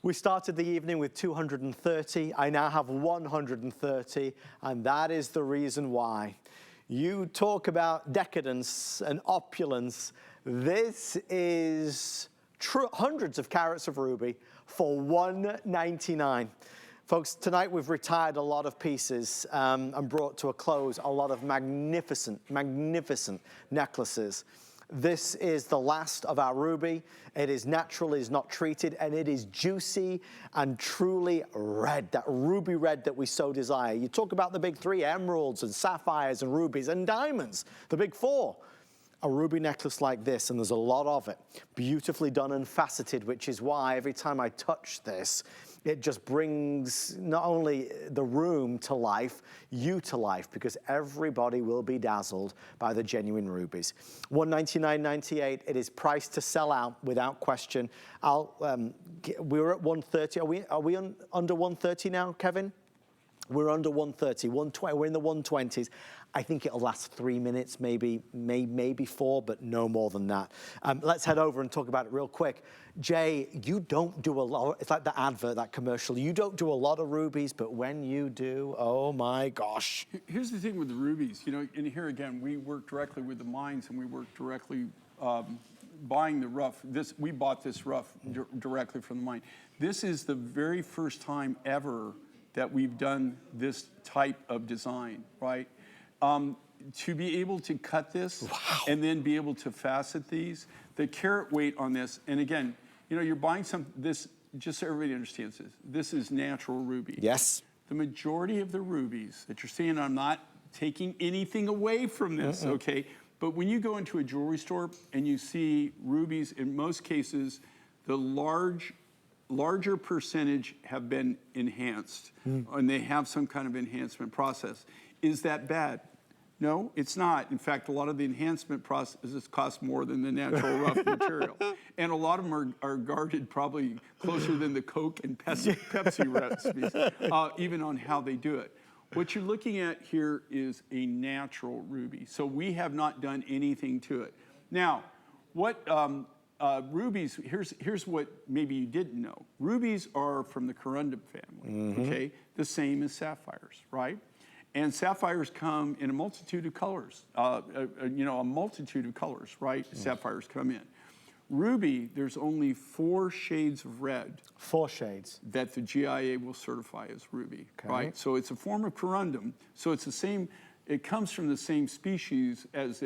We started the evening with 230. I now have 130, and that is the reason why. You talk about decadence and opulence. This is hundreds of carats of ruby for $199. Folks, tonight we've retired a lot of pieces and brought to a close a lot of magnificent, magnificent necklaces. This is the last of our ruby. It is natural, it is not treated, and it is juicy and truly red, that ruby red that we so desire. You talk about the big three, emeralds and sapphires and rubies and diamonds, the big four. A ruby necklace like this, and there's a lot of it, beautifully done and faceted, which is why every time I touch this, it just brings not only the room to life, you to life, because everybody will be dazzled by the genuine rubies. $199.98, it is priced to sell out without question. We're at 130, are we under 130 now, Kevin? We're under 130, 120, we're in the 120s. I think it'll last 3 minutes, maybe 4, but no more than that. Let's head over and talk about it real quick. Jay, you don't do a lot, it's like the advert, that commercial. You don't do a lot of rubies, but when you do, oh my gosh. Here's the thing with the rubies, you know, and here again, we work directly with the mines and we work directly buying the rough. We bought this rough directly from the mine. This is the very first time ever that we've done this type of design, right? To be able to cut this and then be able to facet these, the carat weight on this, and again, you know, you're buying this, just so everybody understands this is natural ruby. Yes. The majority of the rubies that you're seeing, I'm not taking anything away from this, okay? But when you go into a jewelry store and you see rubies, in most cases, the larger percentage have been enhanced, and they have some kind of enhancement process. Is that bad? No, it's not. In fact, a lot of the enhancement processes cost more than the natural rough material. And a lot of them are guarded probably closer than the Coke and Pepsi recipes, even on how they do it. What you're looking at here is a natural ruby. So we have not done anything to it. Now, what rubies, here's what maybe you didn't know. Rubies are from the corundum family, okay? The same as sapphires, right? And sapphires come in a multitude of colors, you know, a multitude of colors, right? Sapphires come in. Ruby, there's only 4 shades of red. 4 shades. That the GIA will certify as ruby, right? So it's a form of corundum. So it's the same, it comes from the same species as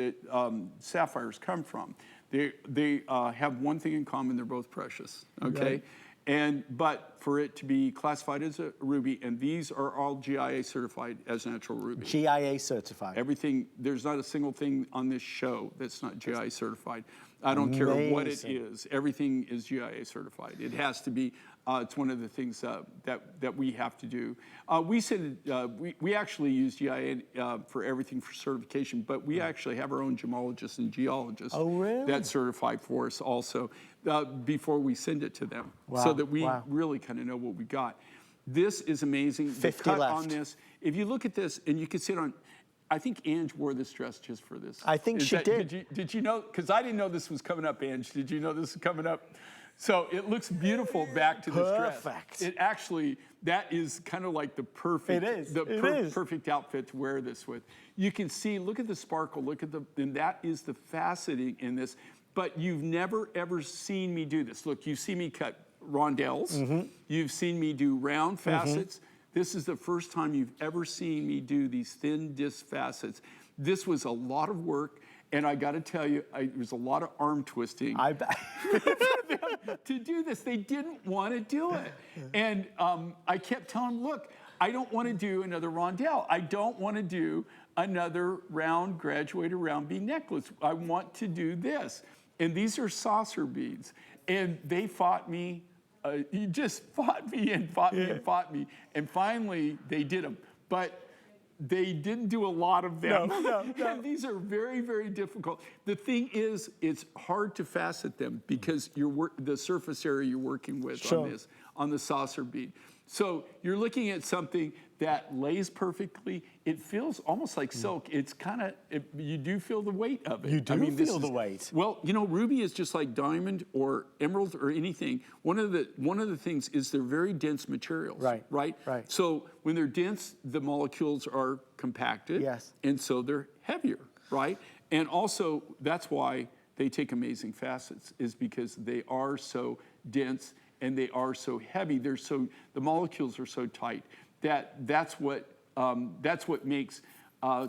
sapphires come from. They have one thing in common, they're both precious, okay? Right. But for it to be classified as a ruby, and these are all GIA certified as natural ruby. GIA certified. Everything, there's not a single thing on this show that's not GIA certified. I don't care what it is, everything is GIA certified. It has to be, it's one of the things that we have to do. We actually use GIA for everything for certification, but we actually have our own gemologists and geologists that certify for us also before we send it to them, so that we really kind of know what we got. This is amazing. 50 the cut left. On this, if you look at this, and you can see it on, I think Ange wore this dress just for this. I think she did. Did you know? Because I didn't know this was coming up, Ange. Did you know this was coming up? So it looks beautiful back to this dress. Perfect. It actually, that is kind of like the perfect, perfect outfit to wear this with. You can see, look at the sparkle, look at and that is the faceting in this. But you've never ever seen me do this. Look, you see me cut rondelles. You've seen me do round facets. This is the first time you've ever seen me do these thin disc facets. This was a lot of work, and I got to tell you, there was a lot of arm twisting. I bet. To do this, they didn't want to do it. And I kept telling them, look, I don't want to do another rondelle. I don't want to do another round graduated round bead necklace. I want to do this. And these are saucer beads. And they fought me. He just fought me and fought me and fought me. And finally, they did them. But they didn't do a lot of them. No. And these are very, very difficult. The thing is, it's hard to facet them because the surface area you're working with on the saucer bead. So you're looking at something that lays perfectly. It feels almost like silk. It's kind of, you do feel the weight of it. You do feel the weight. Well, you know, ruby is just like diamond or emerald or anything. One of the things is they're very dense materials. Right. Right. Right. So when they're dense, the molecules are compacted. Yes. And so they're heavier. Right. And also that's why they take amazing facets, is because they are so dense and they are so heavy. The molecules are so tight that's what makes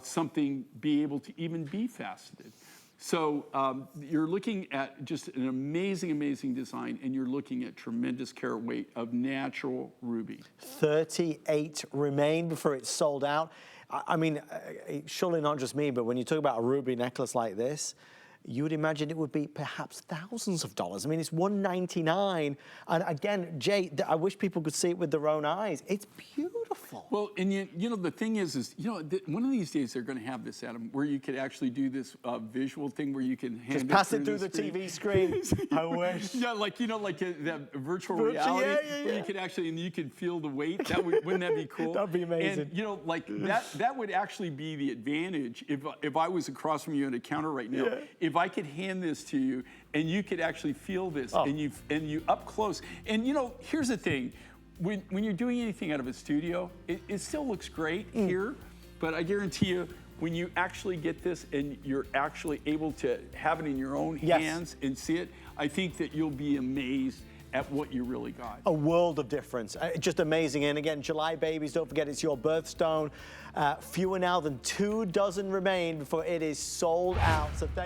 something be able to even be faceted. So you're looking at just an amazing, amazing design, and you're looking at tremendous carat weight of natural ruby. 38 remain before it's sold out. I mean, surely not just me, but when you talk about a ruby necklace like this, you would imagine it would be perhaps thousands of dollars. I mean, it's $199. And again, Jay, I wish people could see it with their own eyes. It's beautiful. Well, and you know, the thing is one of these days they're going to have this, Adam, where you could actually do this visual thing where you can hand just pass it through the TV screen. I wish. Yeah, like, you know, like that virtual reality where you could actually, and you could feel the weight. Wouldn't that be cool? That'd be amazing. And, you know, like that would actually be the advantage if I was across from you at a counter right now. Yeah. If I could hand this to you and you could actually feel this and you up close. And you know, here's the thing, when you're doing anything out of a studio, it still looks great here, but I guarantee you, when you actually get this and you're actually able to have it in your own hands and see it, I think that you'll be amazed at what you really got. A world of difference. Just amazing. And again, July babies, don't forget it's your birthstone. Fewer now than 2 dozen remain before it is sold out. So thank